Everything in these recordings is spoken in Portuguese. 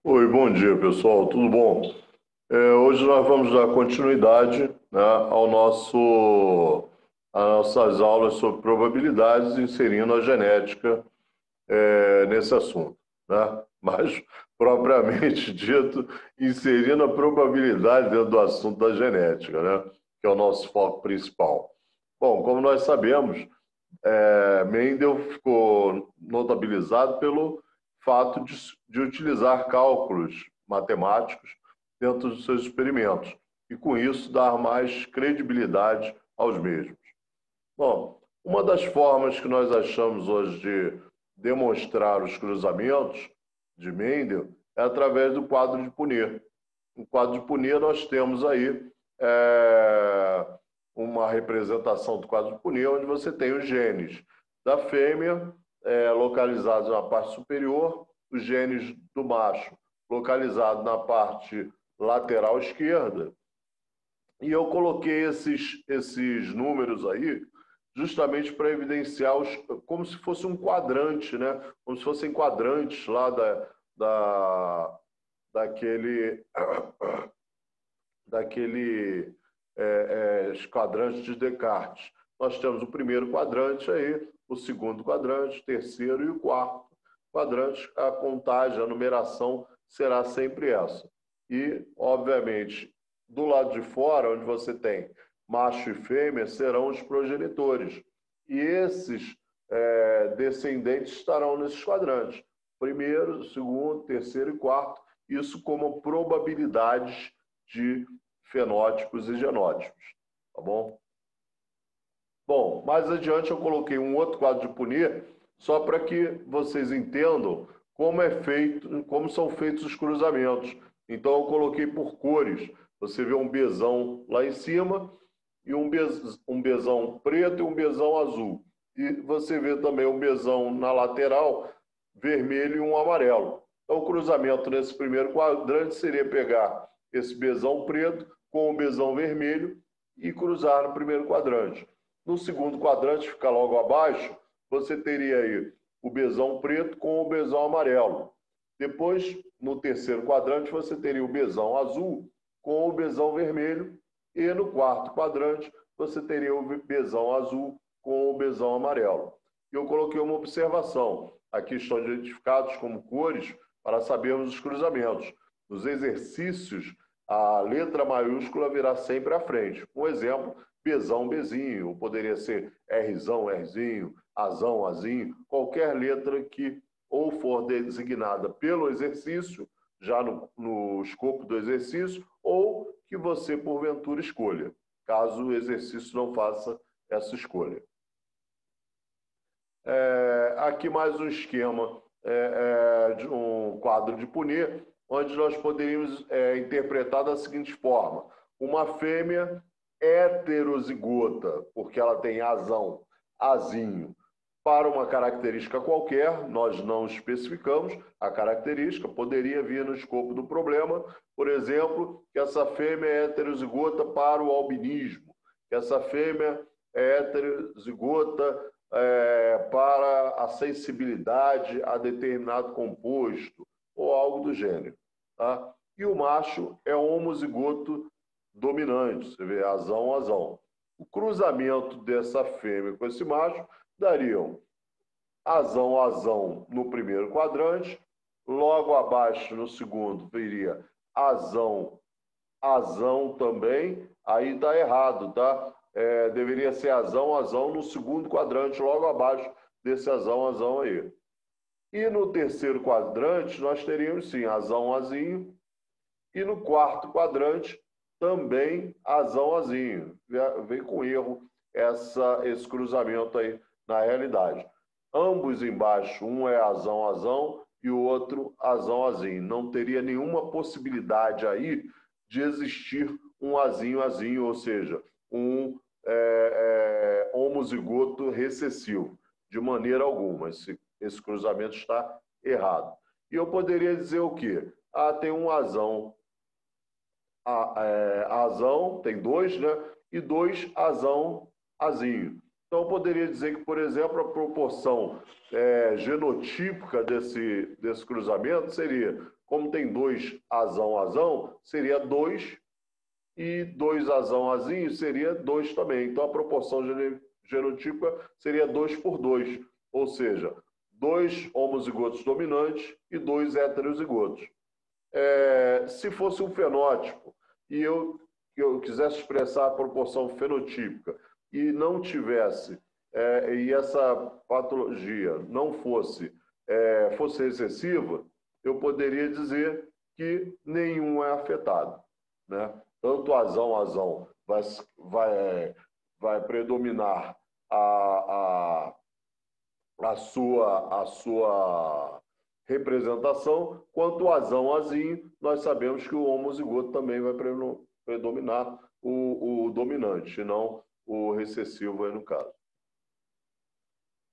Oi, bom dia, pessoal. Tudo bom? Hoje nós vamos dar continuidade, né, às nossas aulas sobre probabilidades, inserindo a genética, nesse assunto, né? Mas, propriamente dito, inserindo a probabilidade dentro do assunto da genética, né? Que é o nosso foco principal. Bom, como nós sabemos, Mendel ficou notabilizado pelo fato de utilizar cálculos matemáticos dentro dos seus experimentos e, com isso, dar mais credibilidade aos mesmos. Bom, uma das formas que nós achamos hoje de demonstrar os cruzamentos de Mendel é através do quadro de Punnett. No quadro de Punnett nós temos aí é, uma representação do quadro de Punnett, onde você tem os genes da fêmea localizados na parte superior, os genes do macho localizados na parte lateral esquerda. E eu coloquei esses números aí justamente para evidenciar como se fosse um quadrante, né? Como se fossem quadrantes lá da, daquele, daquele quadrante de Descartes. Nós temos o primeiro quadrante aí, o segundo quadrante, o terceiro e o quarto quadrante. A contagem, a numeração será sempre essa. E, obviamente, do lado de fora, onde você tem macho e fêmea, serão os progenitores. E esses descendentes estarão nesses quadrantes. Primeiro, segundo, terceiro e quarto. Isso como probabilidades de fenótipos e genótipos, tá bom? Bom, mais adiante eu coloquei um outro quadro de Punnett só para que vocês entendam como são feitos os cruzamentos. Então eu coloquei por cores. Você vê um besão lá em cima e um besão preto e um besão azul. E você vê também um besão na lateral vermelho e um amarelo. Então o cruzamento nesse primeiro quadrante seria pegar esse besão preto com o besão vermelho e cruzar no primeiro quadrante. No segundo quadrante, fica logo abaixo, você teria aí o besão preto com o besão amarelo. Depois, no terceiro quadrante, você teria o besão azul com o besão vermelho. E no quarto quadrante, você teria o besão azul com o besão amarelo. E eu coloquei uma observação. Aqui estão identificados como cores para sabermos os cruzamentos. Nos exercícios, a letra maiúscula virá sempre à frente. Um exemplo, Bzão, Bzinho, poderia ser Rzão, Rzinho, Azão, Azinho, qualquer letra que ou for designada pelo exercício, já no escopo do exercício, ou que você, porventura, escolha, caso o exercício não faça essa escolha. Aqui mais um esquema de um quadro de Punnett, onde nós poderíamos interpretar da seguinte forma: uma fêmea heterozigota, porque ela tem azão, azinho, para uma característica qualquer, nós não especificamos a característica, poderia vir no escopo do problema, por exemplo, que essa fêmea é heterozigota para o albinismo, que essa fêmea é heterozigota para a sensibilidade a determinado composto, ou algo do gênero. Tá? E o macho é homozigoto dominante, você vê, azão, azão. O cruzamento dessa fêmea com esse macho dariam azão, azão no primeiro quadrante, logo abaixo no segundo viria azão, azão também, aí está errado, tá? Deveria ser azão, azão no segundo quadrante, logo abaixo desse azão, azão aí. E no terceiro quadrante, nós teríamos sim azão, azinho, e no quarto quadrante, também azão, azinho. Vem com erro esse cruzamento aí na realidade. Ambos embaixo, um é azão, azão, e o outro azão, azinho. Não teria nenhuma possibilidade aí de existir um azinho, azinho, ou seja, um homozigoto recessivo. De maneira alguma, esse cruzamento está errado. E eu poderia dizer o quê? Ah, tem um azão, azão, tem dois, né? E dois azão, azinho. Então, eu poderia dizer que, por exemplo, a proporção genotípica desse cruzamento seria, como tem 2 azão, seria 2, e 2 azinho seria 2 também. Então, a proporção genotípica seria 2 por 2, ou seja, 2 homozigotos dominantes e 2 heterozigotos. Se fosse um fenótipo e eu quisesse expressar a proporção fenotípica e não tivesse, e essa patologia não fosse recessiva, eu poderia dizer que nenhum é afetado, né? Tanto azão vai predominar a sua representação, quanto o azinho, nós sabemos que o homozigoto também vai predominar o dominante, não o recessivo aí no caso.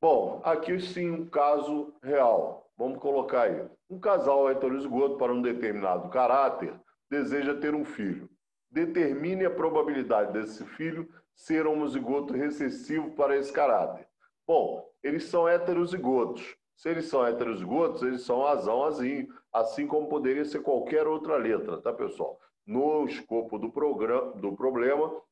Bom, aqui sim um caso real. Vamos colocar aí. Um casal heterozigoto para um determinado caráter deseja ter um filho. Determine a probabilidade desse filho ser homozigoto recessivo para esse caráter. Bom, eles são heterozigotos. Se eles são heterozigotos, eles são azinho, assim como poderia ser qualquer outra letra, tá, pessoal? No escopo do problema,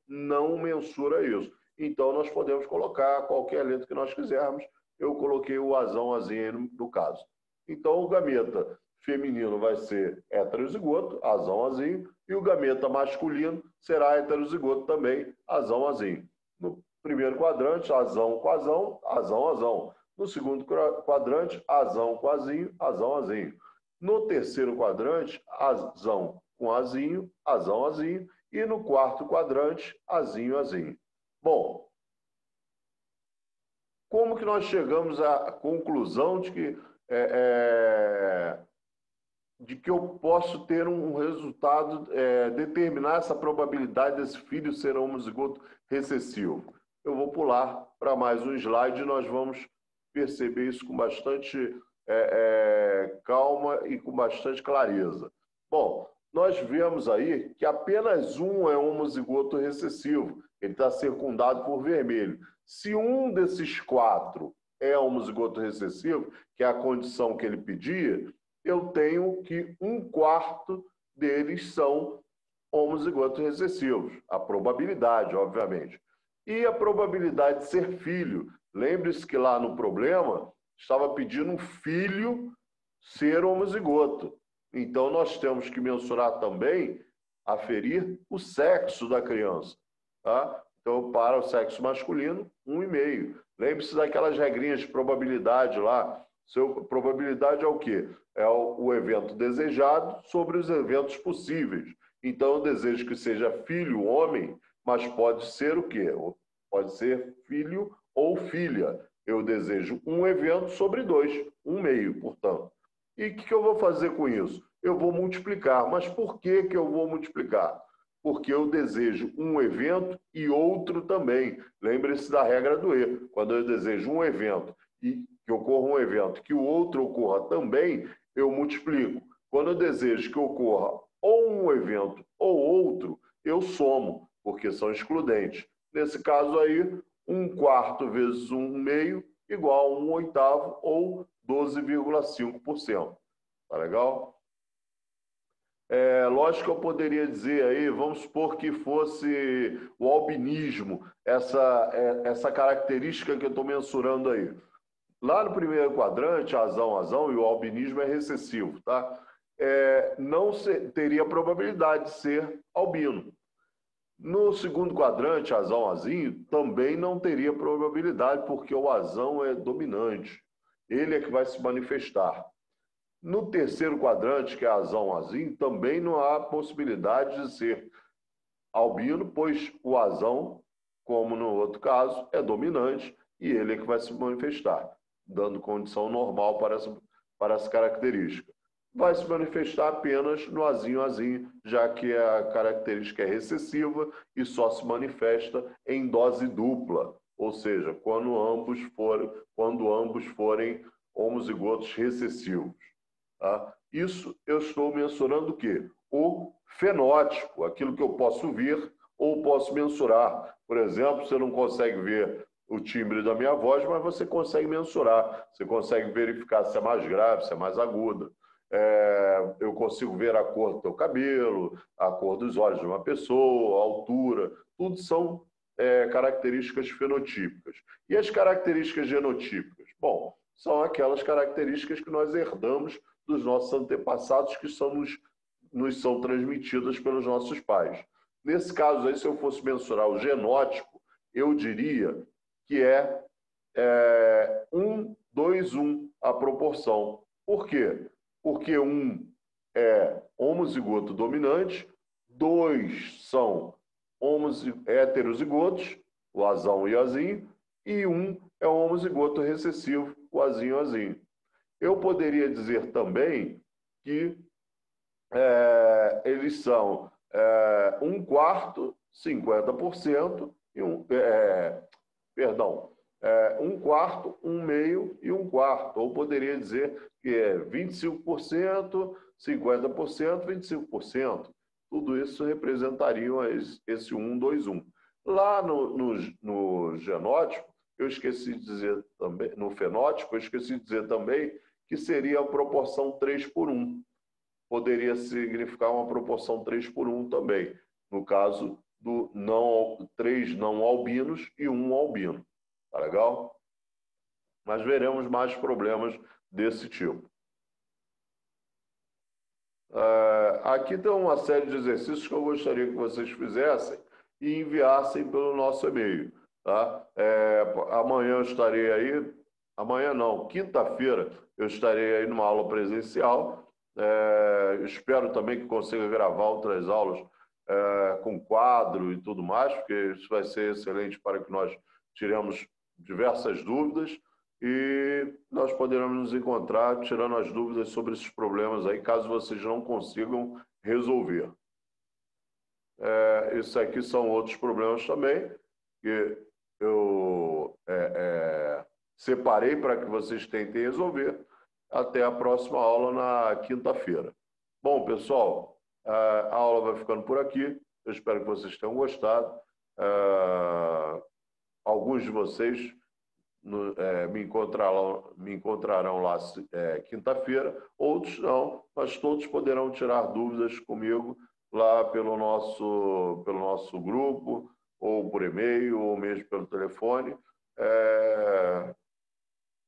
não mensura isso. Então, nós podemos colocar qualquer letra que nós quisermos. Eu coloquei o azinho no caso. Então, o gameta feminino vai ser heterozigoto, azinho, e o gameta masculino será heterozigoto também, azinho. No primeiro quadrante, azão com azão. No segundo quadrante, azão com azinho. No terceiro quadrante, azão com azinho. E no quarto quadrante, azinho. Bom, como que nós chegamos à conclusão de que eu posso ter um resultado, determinar essa probabilidade desse filho ser homozigoto recessivo? Eu vou pular para mais um slide e nós vamos perceber isso com bastante calma e com bastante clareza. Bom, nós vemos aí que apenas um é homozigoto recessivo. Ele está circundado por vermelho. Se um desses 4 é homozigoto recessivo, que é a condição que ele pedia, eu tenho que 1/4 deles são homozigotos recessivos. A probabilidade, obviamente. E a probabilidade de ser filho. Lembre-se que lá no problema estava pedindo um filho ser homozigoto. Então, nós temos que mensurar também, aferir o sexo da criança. Tá? Então, para o sexo masculino, 1,5. Lembre-se daquelas regrinhas de probabilidade lá. Probabilidade é o quê? É o evento desejado sobre os eventos possíveis. Então, eu desejo que seja filho, homem, mas pode ser o quê? Pode ser filho ou filha. Eu desejo um evento sobre 2, 1,5, portanto. E o que eu vou fazer com isso? Eu vou multiplicar. Mas por que eu vou multiplicar? Porque eu desejo um evento e outro também. Lembre-se da regra do E. Quando eu desejo um evento e que ocorra um evento, que o outro ocorra também, eu multiplico. Quando eu desejo que ocorra ou um evento ou outro, eu somo, porque são excludentes. Nesse caso aí, 1/4 vezes 1,5 igual a 1/8 ou 12,5%. Tá legal? Lógico que eu poderia dizer aí, vamos supor que fosse o albinismo, essa característica que eu estou mensurando aí. Lá no primeiro quadrante, azão, e o albinismo é recessivo, tá? Não teria probabilidade de ser albino. No segundo quadrante, azinho, também não teria probabilidade, porque o azão é dominante. Ele é que vai se manifestar. No terceiro quadrante, que é azinho, também não há possibilidade de ser albino, pois o azão, como no outro caso, é dominante e ele é que vai se manifestar, dando condição normal para essa característica. Vai se manifestar apenas no azinho, já que a característica é recessiva e só se manifesta em dose dupla, ou seja, quando ambos forem homozigotos recessivos. Tá? Isso eu estou mensurando o quê? O fenótipo, aquilo que eu posso ver ou posso mensurar. Por exemplo, você não consegue ver o timbre da minha voz, mas você consegue mensurar, você consegue verificar se é mais grave, se é mais aguda. Eu consigo ver a cor do teu cabelo, a cor dos olhos de uma pessoa, a altura, tudo são características fenotípicas. E as características genotípicas? Bom, são aquelas características que nós herdamos dos nossos antepassados que nos são transmitidas pelos nossos pais. Nesse caso aí, se eu fosse mensurar o genótipo, eu diria que é 1, 2, 1 a proporção. Por quê? Porque 1 é homozigoto dominante, 2 são heterozigotos, o azão e o azinho, e 1 é homozigoto recessivo, o azinho e o azinho. Eu poderia dizer também que eles são 1/4, 50%, e perdão, 1/4, 1/2 e 1/4. Ou poderia dizer que é 25%, 50%, 25%. Tudo isso representariam esse 1, 2, 1. Lá no genótipo, eu esqueci de dizer também, no fenótipo, eu esqueci de dizer também que seria a proporção 3/1. Poderia significar uma proporção 3/1 também, no caso do 3 não albinos e 1 albino. Tá legal? Mas veremos mais problemas desse tipo. Aqui tem uma série de exercícios que eu gostaria que vocês fizessem e enviassem pelo nosso e-mail. Tá? Amanhã eu estarei aí, amanhã não, quinta-feira eu estarei aí numa aula presencial. Espero também que consiga gravar outras aulas com quadro e tudo mais, porque isso vai ser excelente para que nós tiremos diversas dúvidas e nós poderemos nos encontrar tirando as dúvidas sobre esses problemas aí, caso vocês não consigam resolver. Isso aqui são outros problemas também, que eu separei para que vocês tentem resolver. Até a próxima aula na quinta-feira. Bom, pessoal, a aula vai ficando por aqui. Eu espero que vocês tenham gostado. Alguns de vocês me encontrarão lá quinta-feira, outros não, mas todos poderão tirar dúvidas comigo lá pelo nosso grupo, ou por e-mail, ou mesmo pelo telefone.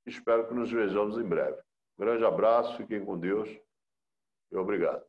Espero que nos vejamos em breve. Um grande abraço, fiquem com Deus e obrigado.